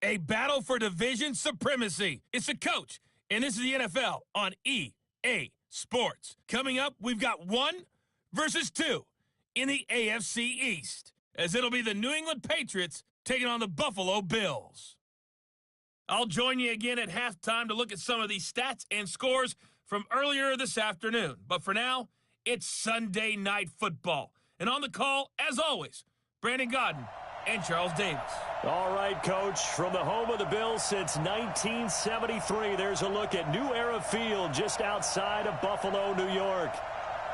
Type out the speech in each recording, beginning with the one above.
A battle for division supremacy. It's a coach, and this is the NFL on EA Sports. Coming up, we've got 1 versus 2 in the AFC East, as it'll be the New England Patriots taking on the Buffalo Bills. I'll join you again at halftime to look at some of these stats and scores from earlier this afternoon. But for now, it's Sunday Night Football. And on the call, as always, Brandon Godden and Charles Davis. All right, Coach, from the home of the Bills since 1973, there's a look at New Era Field just outside of Buffalo, New York.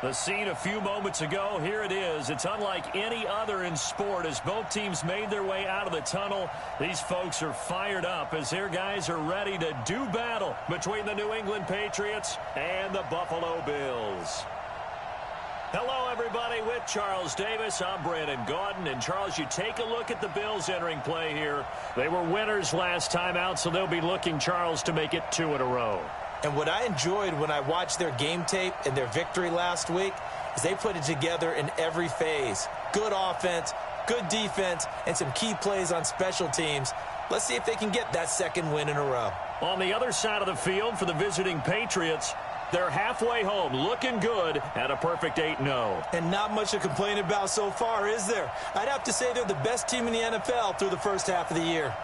The scene a few moments ago, here it is. It's unlike any other in sport as both teams made their way out of the tunnel. These folks are fired up as their guys are ready to do battle between the New England Patriots and the Buffalo Bills. Hello, everybody. With Charles Davis, I'm Brandon Gaudin. And, Charles, you take a look at the Bills entering play here. They were winners last time out, so they'll be looking, Charles, to make it 2 in a row. And what I enjoyed when I watched their game tape and their victory last week is they put it together in every phase. Good offense, good defense, and some key plays on special teams. Let's see if they can get that 2nd win in a row. On the other side of the field for the visiting Patriots, they're halfway home, looking good at a perfect 8-0. And not much to complain about so far, is there? I'd have to say they're the best team in the NFL through the first half of the year.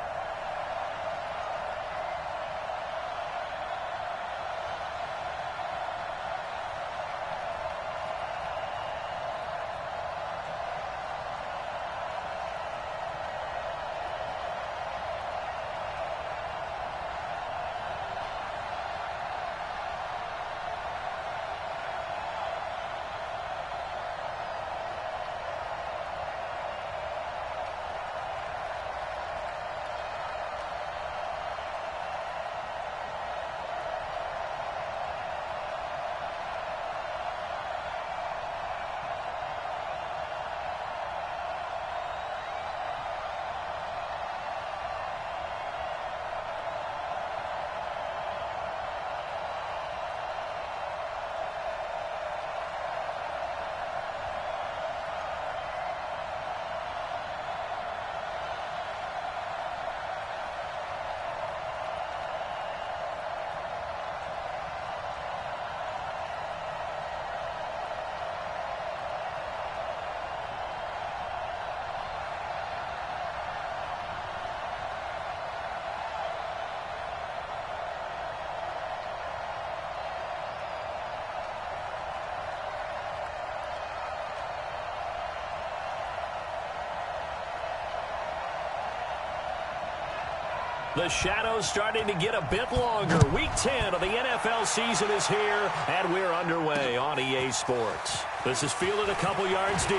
The shadow's starting to get a bit longer. Week 10 of the NFL season is here, and we're underway on EA Sports. This is fielded a couple yards deep.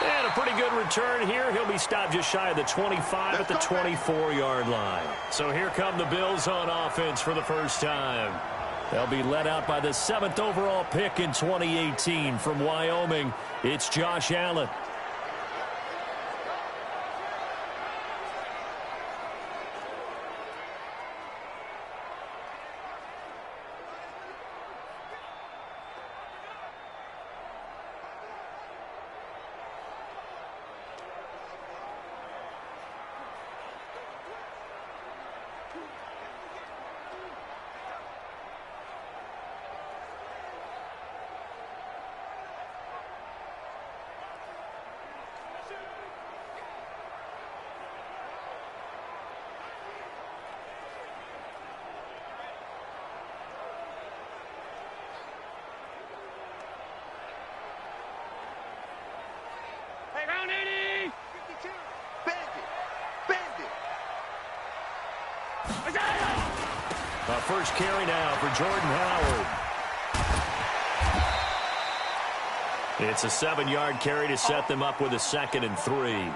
And a pretty good return here. He'll be stopped just shy of the 25 at the 24-yard line. So here come the Bills on offense for the first time. They'll be led out by the 7th overall pick in 2018 from Wyoming. It's Josh Allen. First carry now for Jordan Howard. It's a 7-yard carry to set them up with a 2nd and 3.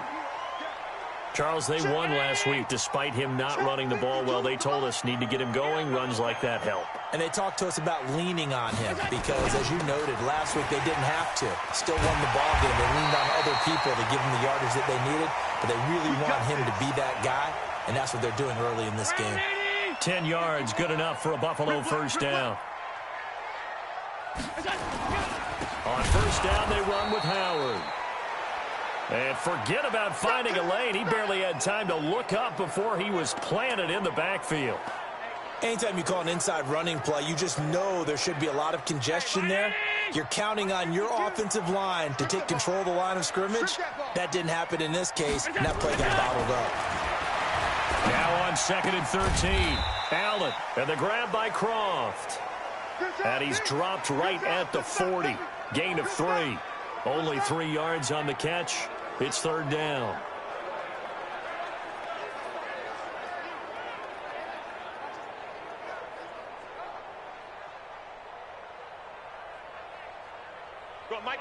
Charles, they won last week despite him not running the ball well. They told us need to get him going. Runs like that help. And they talked to us about leaning on him because, as you noted, last week they didn't have to. Still won the ball game. They leaned on other people to give them the yardage that they needed, but they really want him to be that guy, and that's what they're doing early in this game. 10 yards, good enough for a Buffalo first down. On first down, they run with Howard. And forget about finding a lane. He barely had time to look up before he was planted in the backfield. Anytime you call an inside running play, you just know there should be a lot of congestion there. You're counting on your offensive line to take control of the line of scrimmage. That didn't happen in this case, and that play got bottled up. Now on 2nd and 13. Allen, and the grab by Croft. And he's dropped right at the 40. Gain of 3. Only 3 yards on the catch. It's 3rd down.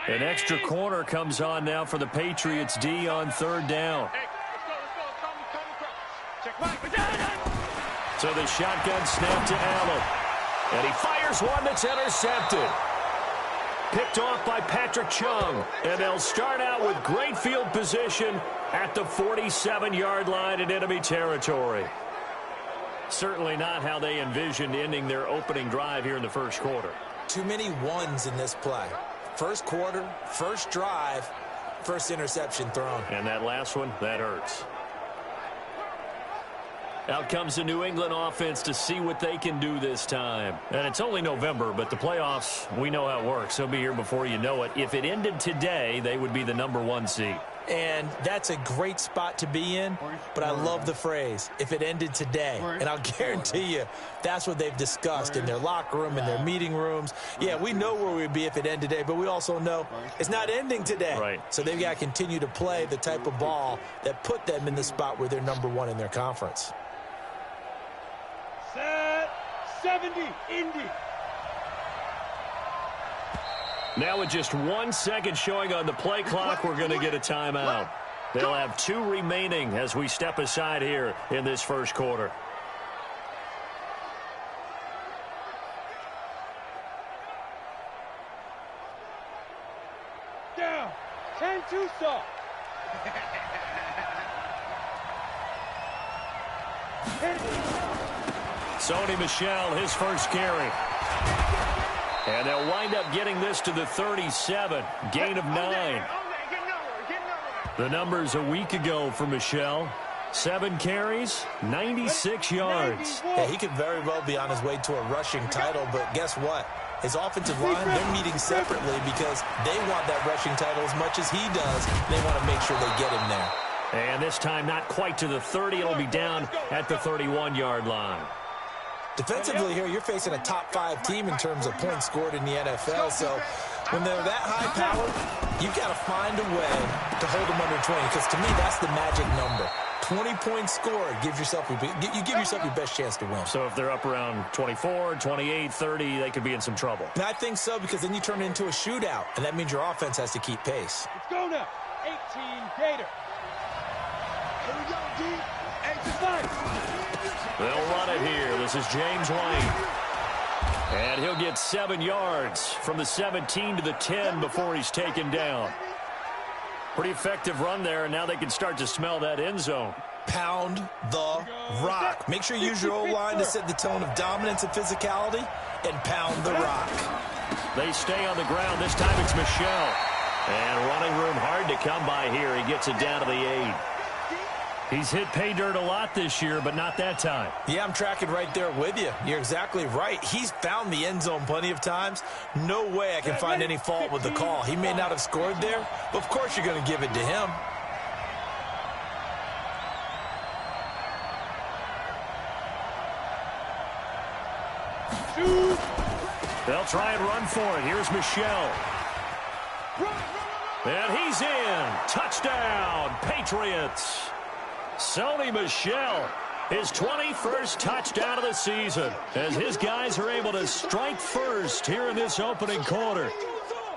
An extra corner comes on now for the Patriots D on 3rd down. So the shotgun snap to Allen. And he fires one that's intercepted. Picked off by Patrick Chung. And they'll start out with great field position at the 47-yard line in enemy territory. Certainly not how they envisioned ending their opening drive here in the first quarter. Too many ones in this play. First quarter, first drive, first interception thrown. And that last one, that hurts. Out comes the New England offense to see what they can do this time. And it's only November, but the playoffs, we know how it works. They'll be here before you know it. If it ended today, they would be the #1 seed. And that's a great spot to be in, but I love the phrase, if it ended today. And I'll guarantee you, that's what they've discussed in their locker room, in their meeting rooms. Yeah, we know where we'd be if it ended today, but we also know it's not ending today. Right. So they've got to continue to play the type of ball that put them in the spot where they're #1 in their conference. Set 70, Indy. Now with just 1 second showing on the play clock, we're going to get a timeout. They'll have 2 remaining as we step aside here in this first quarter. Down. 10-2 stop. Sony Michel, his first carry. And they'll wind up getting this to the 37. Gain of 9. The numbers a week ago for Michel. 7 carries, 96 yards. Yeah, he could very well be on his way to a rushing title, but guess what? His offensive line, they're meeting separately because they want that rushing title as much as he does. They want to make sure they get him there. And this time not quite to the 30. It'll be down at the 31-yard line. Defensively here, you're facing a top 5 team in terms of points scored in the NFL. So when they're that high powered, you've got to find a way to hold them under 20. Because to me, that's the magic number. 20 points scored gives yourself you give yourself your best chance to win. So if they're up around 24, 28, 30, they could be in some trouble. And I think so, because then you turn it into a shootout, and that means your offense has to keep pace. Let's go now. 18 Gator. Here we go, D. 8-5. They'll run it here. This is James White. And he'll get 7 yards from the 17 to the 10 before he's taken down. Pretty effective run there, and now they can start to smell that end zone. Pound the rock. Make sure you use your O-line to set the tone of dominance and physicality, and pound the rock. They stay on the ground. This time it's Michel. And running room hard to come by here. He gets it down to the 8. He's hit pay dirt a lot this year, but not that time. Yeah, I'm tracking right there with you. You're exactly right. He's found the end zone plenty of times. No way I can find any fault with the call. He may not have scored there, but of course you're going to give it to him. They'll try and run for it. Here's Michel. And he's in. Touchdown, Patriots. Sony Michel, his 21st touchdown of the season, as his guys are able to strike first here in this opening quarter.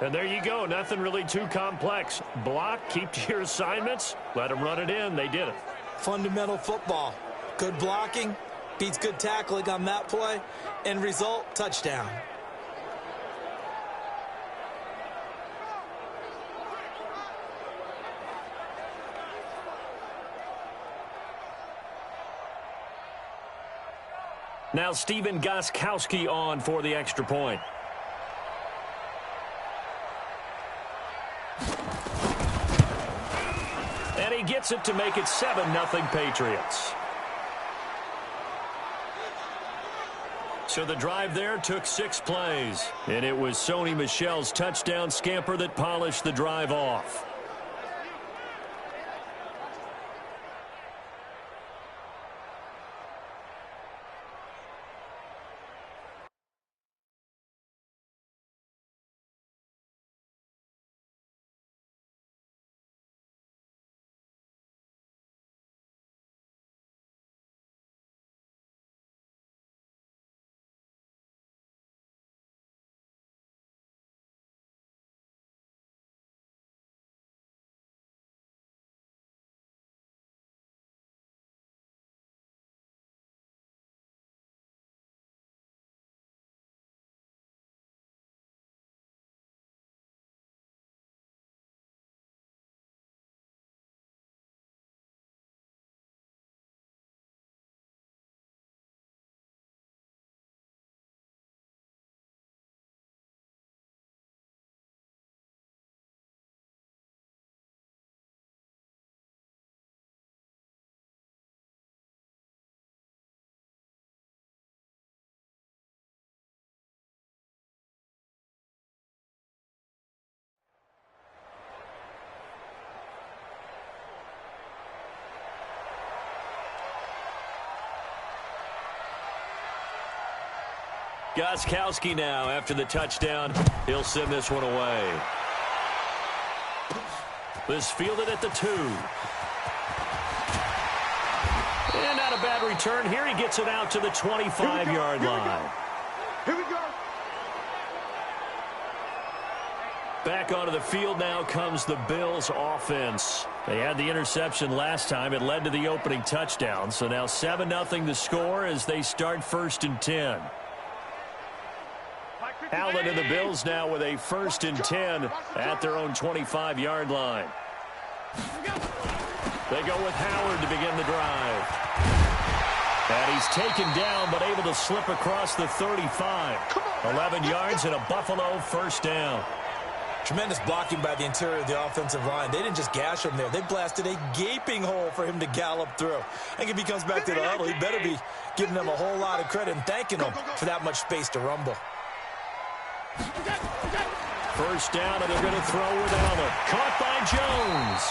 And there you go. Nothing really too complex. Block, keep to your assignments, let them run it in. They did it. Fundamental football. Good blocking beats good tackling on that play. End result, touchdown. Now Stephen Gostkowski on for the extra point. And he gets it to make it 7-0 Patriots. So the drive there took 6 plays. And it was Sony Michel's touchdown scamper that polished the drive off. Gostkowski now after the touchdown. He'll send this one away. This fielded at the 2. And not a bad return here. He gets it out to the 25-yard line. Here we go. Back onto the field now comes the Bills offense. They had the interception last time. It led to the opening touchdown. So now 7-0 the score as they start 1st and 10. Allen and the Bills now with a 1st and 10 at their own 25-yard line. They go with Howard to begin the drive. And he's taken down but able to slip across the 35. 11 yards and a Buffalo 1st down. Tremendous blocking by the interior of the offensive line. They didn't just gash him there. They blasted a gaping hole for him to gallop through. I think if he comes back to the huddle, he better be giving them a whole lot of credit and thanking them for that much space to rumble. 1st down, and they're going to throw with Allen. Caught by Jones.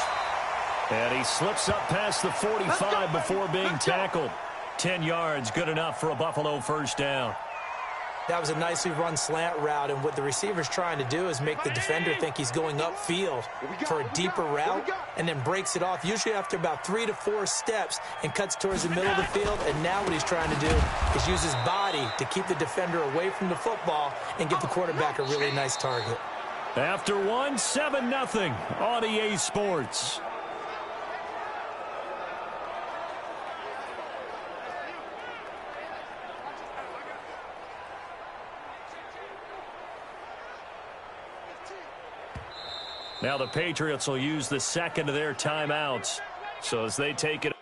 And he slips up past the 45 before being tackled. 10 yards, good enough for a Buffalo 1st down. That was a nicely run slant route, and what the receiver's trying to do is make the defender think he's going upfield for a deeper route and then breaks it off, usually after about 3 to 4 steps, and cuts towards the middle of the field. And now what he's trying to do is use his body to keep the defender away from the football and give the quarterback a really nice target. After 7-0 on EA Sports. Now the Patriots will use the 2nd of their timeouts. So as they take it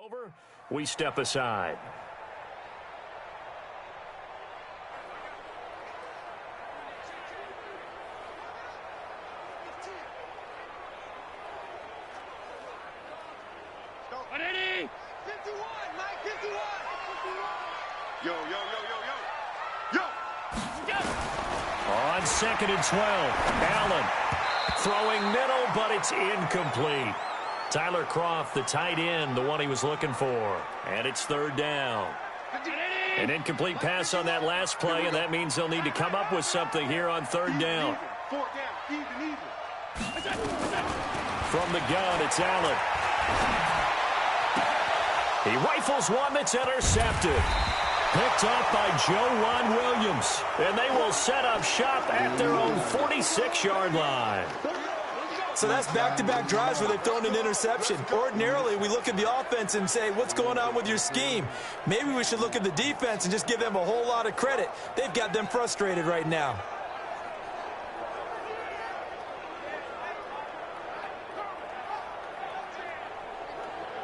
over, we step aside. Yo, yo, yo, yo, yo. Yo. On 2nd and 12, Allen throwing middle, but it's incomplete. Tyler Kroft, the tight end, the one he was looking for. And it's 3rd down. An incomplete pass on that last play, and that means they'll need to come up with something here on 3rd down. 4 down, even. From the gun, it's Allen. He rifles one that's intercepted. Picked up by Joejuan Williams. And they will set up shop at their own 46-yard line. So that's back-to-back drives where they've thrown an interception. Ordinarily, we look at the offense and say, what's going on with your scheme? Maybe we should look at the defense and just give them a whole lot of credit. They've got them frustrated right now.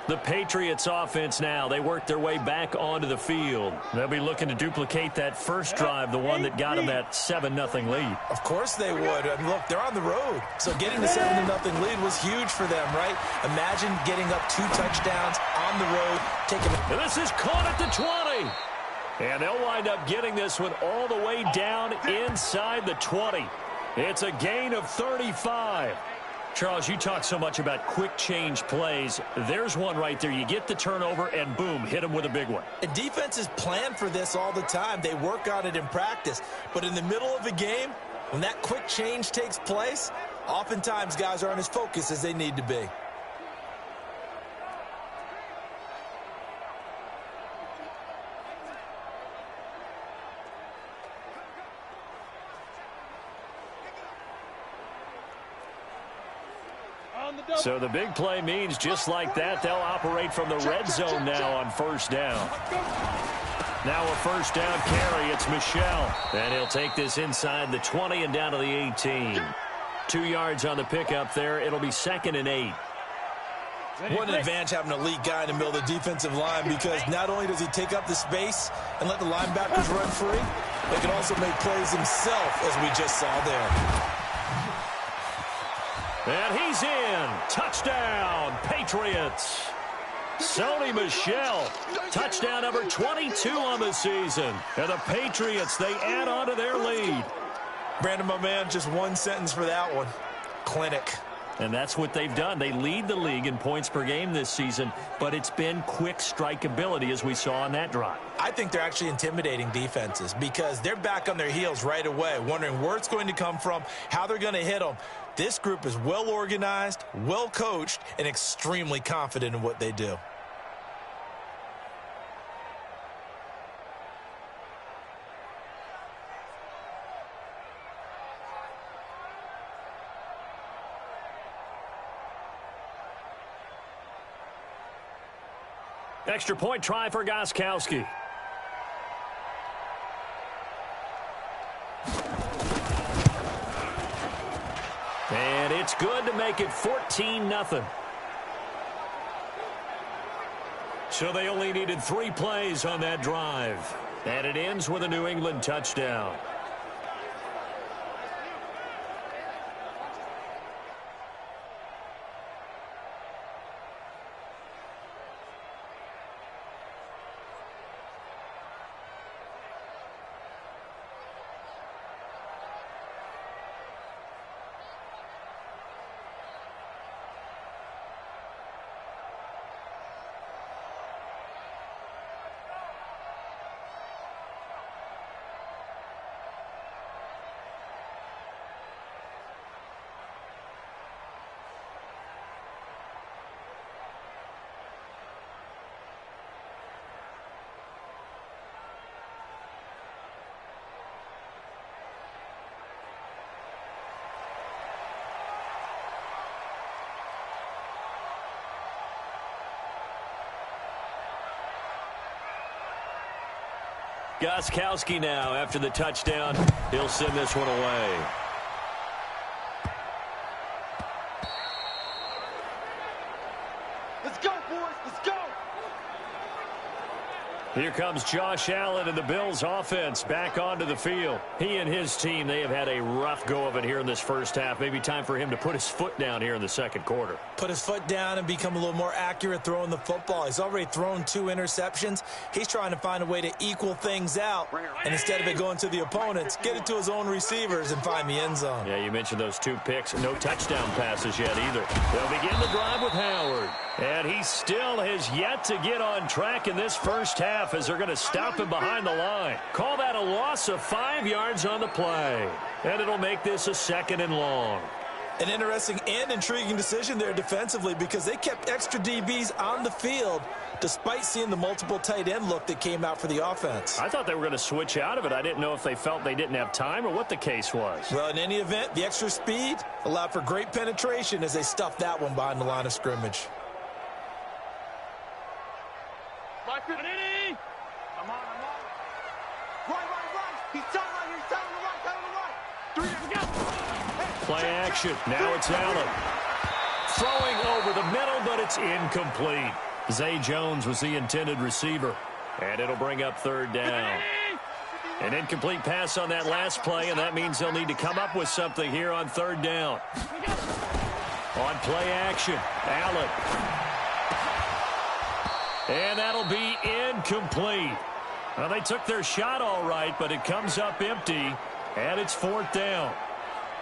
The Patriots offense now, they work their way back onto the field. They'll be looking to duplicate that first drive, the one that got them that 7-0 lead. Of course they would. I mean, look, they're on the road. So getting the 7-0 lead was huge for them, right? Imagine getting up 2 touchdowns on the road, taking. And this is caught at the 20. And they'll wind up getting this one all the way down inside the 20. It's a gain of 35. Charles, you talk so much about quick change plays. There's one right there. You get the turnover, and boom, hit them with a big one. And defenses plan for this all the time. They work on it in practice. But in the middle of a game, when that quick change takes place, oftentimes guys aren't as focused as they need to be. So the big play means just like that, they'll operate from the red zone now on 1st down. Now a 1st down carry, it's Michel. And he'll take this inside the 20 and down to the 18. 2 yards on the pickup there. It'll be 2nd and 8. What an advantage having an elite guy in the middle of the defensive line, because not only does he take up the space and let the linebackers run free, but he can also make plays himself, as we just saw there. And he's in. Touchdown, Patriots. Sony Michel, touchdown number 22 on the season. And the Patriots, they add on to their lead. Brandon, my man, just one sentence for that one. Clinic. And that's what they've done. They lead the league in points per game this season, but it's been quick strike ability, as we saw on that drive. I think they're actually intimidating defenses because they're back on their heels right away, wondering where it's going to come from, how they're going to hit them. This group is well organized, well coached, and extremely confident in what they do. Extra point try for Gostkowski. And it's good to make it 14-0. So they only needed 3 plays on that drive. And it ends with a New England touchdown. Gostkowski now, after the touchdown, he'll send this one away. Let's go, boys. Let's go. Here comes Josh Allen and the Bills offense back onto the field. He and his team, they have had a rough go of it here in this first half. Maybe time for him to put his foot down here in the second quarter. Put his foot down and become a little more accurate throwing the football. He's already thrown 2 interceptions. He's trying to find a way to equal things out. And instead of it going to the opponents, get it to his own receivers and find the end zone. Yeah, you mentioned those 2 picks. No touchdown passes yet either. They'll begin the drive with Howard. And he still has yet to get on track in this first half as they're going to stop him behind the line. Call that a loss of 5 yards on the play. And it'll make this a 2nd and long. An interesting and intriguing decision there defensively because they kept extra DBs on the field despite seeing the multiple tight end look that came out for the offense. I thought they were going to switch out of it. I didn't know if they felt they didn't have time or what the case was. Well, in any event, the extra speed allowed for great penetration as they stuffed that one behind the line of scrimmage. Come on. Right. He's telling the right. 3, Play action. Now it's Allen. Throwing over the middle, but it's incomplete. Zay Jones was the intended receiver. And it'll bring up 3rd down. An incomplete pass on that last play, and that means they'll need to come up with something here on 3rd down. On play action, Allen. And that'll be incomplete. Well, they took their shot all right, but it comes up empty, and it's 4th down.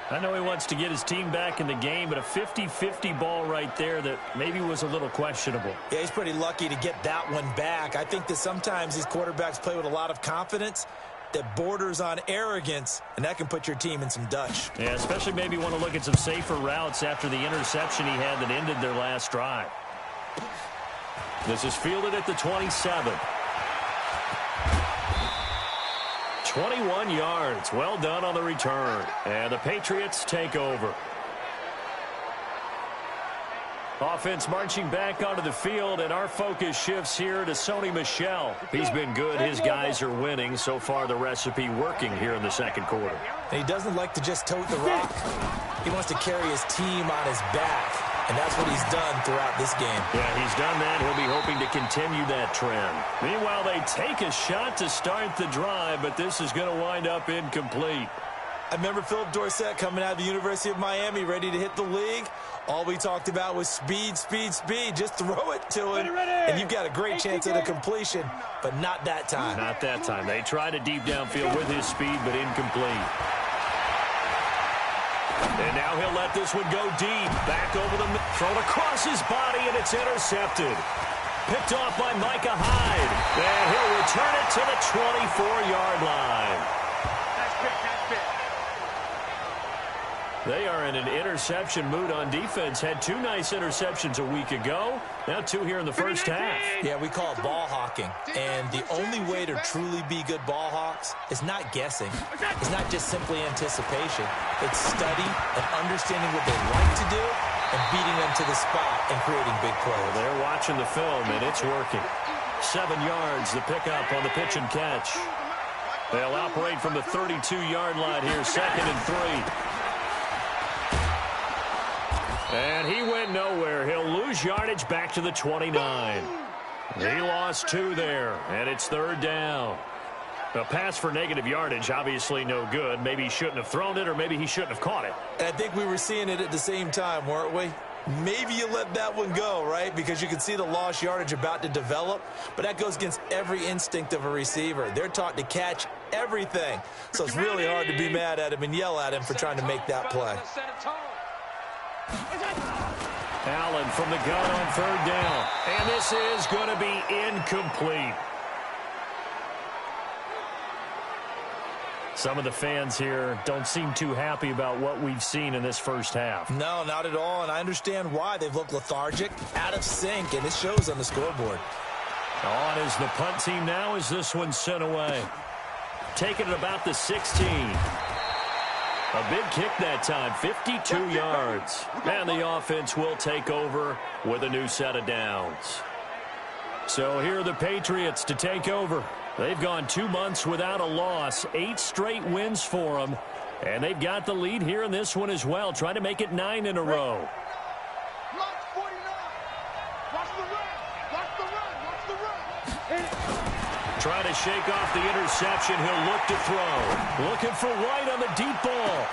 I know he wants to get his team back in the game, but a 50-50 ball right there that maybe was a little questionable. Yeah, he's pretty lucky to get that one back. I think that sometimes these quarterbacks play with a lot of confidence that borders on arrogance, and that can put your team in some Dutch. Yeah, especially maybe want to look at some safer routes after the interception he had that ended their last drive. This is fielded at the 27. 21 yards. Well done on the return. And the Patriots take over. Offense marching back onto the field, and our focus shifts here to Sony Michel. He's been good. His guys are winning. So far, the recipe working here in the second quarter. And he doesn't like to just tote the rock. He wants to carry his team on his back. And that's what he's done throughout this game. Yeah, he's done that. He'll be hoping to continue that trend. Meanwhile, they take a shot to start the drive, but this is going to wind up incomplete. I remember Philip Dorsett coming out of the University of Miami ready to hit the league. All we talked about was speed, speed, speed. Just throw it to him, and you've got a great chance at a completion, but not that time. Not that time. They tried a deep downfield with his speed, but incomplete. And now he'll let this one go deep. Back over the middle. Thrown across his body, and it's intercepted. Picked off by Micah Hyde. And he'll return it to the 24-yard line. Nice pick. They are in an interception mood on defense. Had 2 nice interceptions a week ago. Now 2 here in the first half. Yeah, we call it ball hawking. And the only way to truly be good ball hawks is not guessing. It's not just simply anticipation. It's study and understanding what they like to do and beating them to the spot and creating big plays. They're watching the film, and it's working. 7 yards, the pickup on the pitch and catch. They'll operate from the 32-yard line here, 2nd and 3. And he went nowhere. He'll lose yardage back to the 29. He lost 2 there, and it's 3rd down. A pass for negative yardage, obviously no good. Maybe he shouldn't have thrown it, or maybe he shouldn't have caught it. And I think we were seeing it at the same time, weren't we? Maybe you let that one go, right? Because you can see the lost yardage about to develop, but that goes against every instinct of a receiver. They're taught to catch everything. So it's really hard to be mad at him and yell at him for trying to make that play. Allen from the gun on 3rd down. And this is going to be incomplete. Some of the fans here don't seem too happy about what we've seen in this first half. No, not at all, and I understand why. They've looked lethargic, out of sync, and it shows on the scoreboard. On is the punt team now as this one's sent away. Taking it about the 16. A big kick that time, 52 yards. And the offense will take over with a new set of downs. So here are the Patriots to take over. They've gone 2 months without a loss, 8 straight wins for them. And they've got the lead here in this one as well, trying to make it 9 in a row. Watch 49. Watch the run. Trying to shake off the interception. He'll look to throw. Looking for White on the deep ball.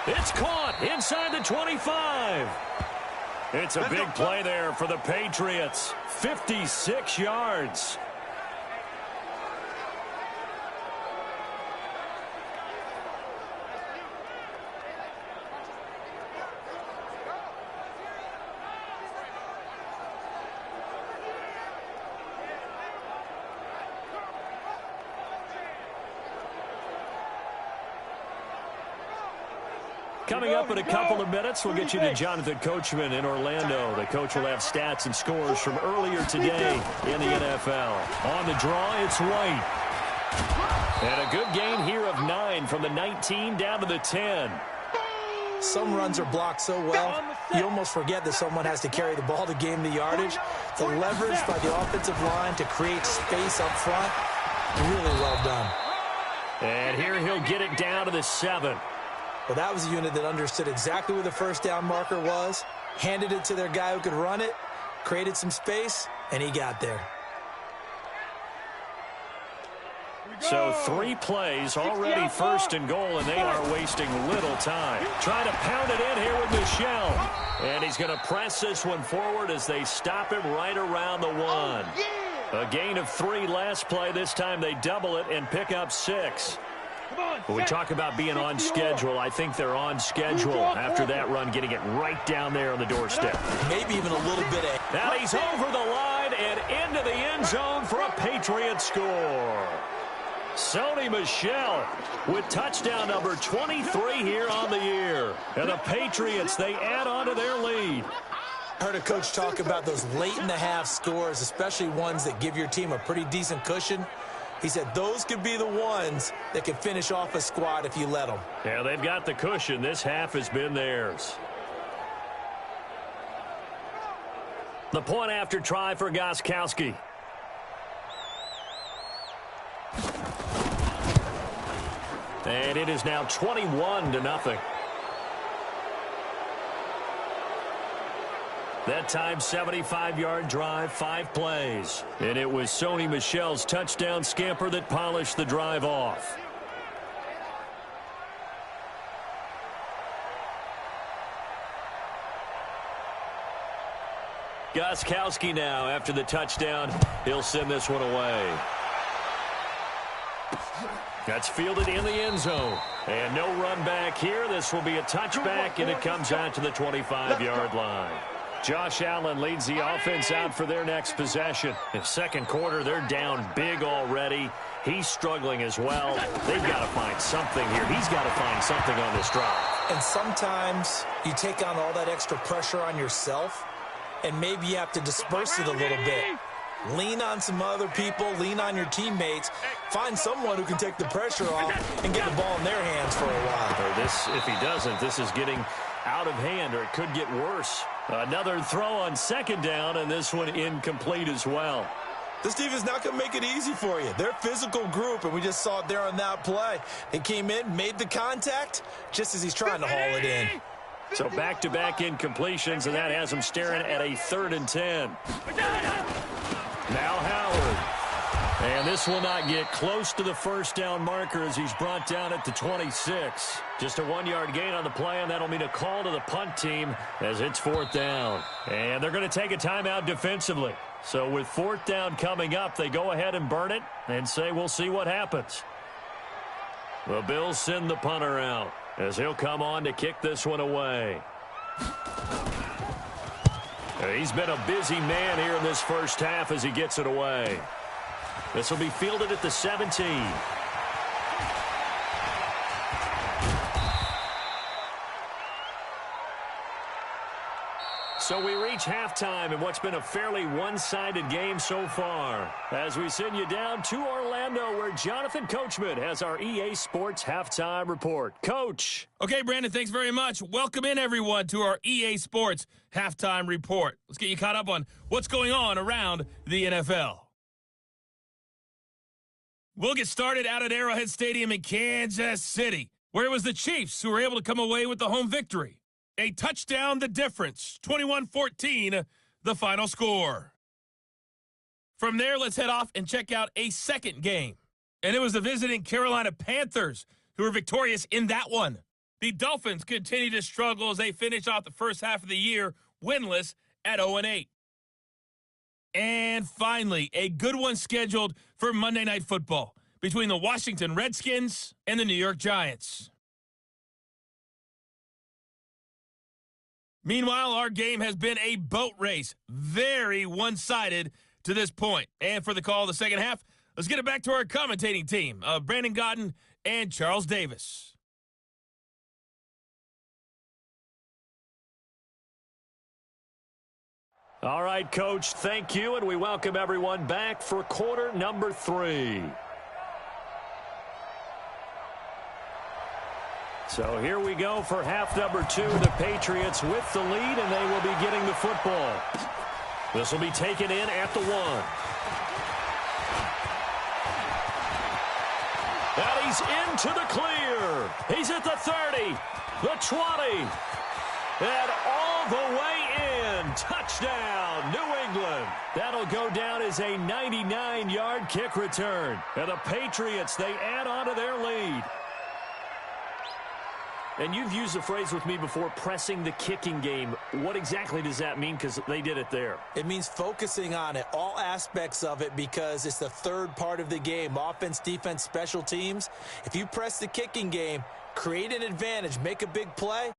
It's caught inside the 25. It's a big play there for the Patriots. 56 yards. Coming up in a couple of minutes, we'll get you to Jonathan Coachman in Orlando. The coach will have stats and scores from earlier today in the NFL. On the draw, it's White. And a good gain here of 9 from the 19 down to the 10. Some runs are blocked so well, you almost forget that someone has to carry the ball to gain the yardage. The leverage by the offensive line to create space up front, really well done. And here he'll get it down to the 7. Well, that was a unit that understood exactly where the first down marker was, handed it to their guy who could run it, created some space, and he got there. So 3 plays, already first and goal, and they are wasting little time. Trying to pound it in here with Michel. And he's going to press this one forward as they stop him right around the 1. A gain of 3 last play. This time they double it and pick up 6. When we talk about being on schedule, I think they're on schedule after that run, getting it right down there on the doorstep. Maybe even a little bit of... Now he's over the line and into the end zone for a Patriot score. Sony Michel with touchdown number 23 here on the year. And the Patriots, they add on to their lead. I heard a coach talk about those late-in-the-half scores, especially ones that give your team a pretty decent cushion. He said those could be the ones that can finish off a squad if you let them. Yeah, they've got the cushion. This half has been theirs. The point after try for Gostkowski. And it is now 21-0. That time, 75-yard drive, 5 plays. And it was Sony Michel's touchdown scamper that polished the drive off. Gostkowski now, after the touchdown, he'll send this one away. That's fielded in the end zone. And no run back here. This will be a touchback, and it comes out to the 25-yard line. Josh Allen leads the offense out for their next possession. In second quarter, they're down big already. He's struggling as well. They've got to find something here. He's got to find something on this drive. And sometimes you take on all that extra pressure on yourself, and maybe you have to disperse it a little bit. Lean on some other people, lean on your teammates, find someone who can take the pressure off and get the ball in their hands for a while. Or this, if he doesn't, this is getting out of hand, or it could get worse. Another throw on second down, and this one incomplete as well. This defense not going to make it easy for you. They're a physical group, and we just saw it there on that play. They came in, made the contact, just as he's trying to haul it in. So back-to-back incompletions, and that has him staring at a 3rd and 10. Now Howard. And this will not get close to the first down marker as he's brought down at the 26. Just a 1-yard gain on the play, and that'll mean a call to the punt team as it's 4th down. And they're going to take a timeout defensively. So with 4th down coming up, they go ahead and burn it and say we'll see what happens. The Bills send the punter out as he'll come on to kick this one away. He's been a busy man here in this first half as he gets it away. This will be fielded at the 17. So we reach halftime in what's been a fairly one-sided game so far. As we send you down to Orlando, where Jonathan Coachman has our EA Sports Halftime Report. Coach. Okay, Brandon, thanks very much. Welcome in, everyone, to our EA Sports Halftime Report. Let's get you caught up on what's going on around the NFL. We'll get started out at Arrowhead Stadium in Kansas City, where it was the Chiefs who were able to come away with the home victory. A touchdown the difference, 21-14, the final score. From there, let's head off and check out a second game. And it was the visiting Carolina Panthers who were victorious in that one. The Dolphins continue to struggle as they finish off the first half of the year winless at 0-8. And finally, a good one scheduled for Monday Night Football between the Washington Redskins and the New York Giants. Meanwhile, our game has been a boat race, very one-sided to this point. And for the call of the second half, let's get it back to our commentating team of Brandon Godden and Charles Davis. All right, Coach, thank you, and we welcome everyone back for quarter number 3. So here we go for half number 2. The Patriots with the lead, and they will be getting the football. This will be taken in at the 1. And he's into the clear. He's at the 30, the 20, and all the way in. Touchdown, New England. That'll go down as a 99-yard kick return. And the Patriots, they add on to their lead. And you've used the phrase with me before, pressing the kicking game. What exactly does that mean? Because they did it there. It means focusing on it, all aspects of it, because it's the third part of the game. Offense, defense, special teams. If you press the kicking game, create an advantage, make a big play,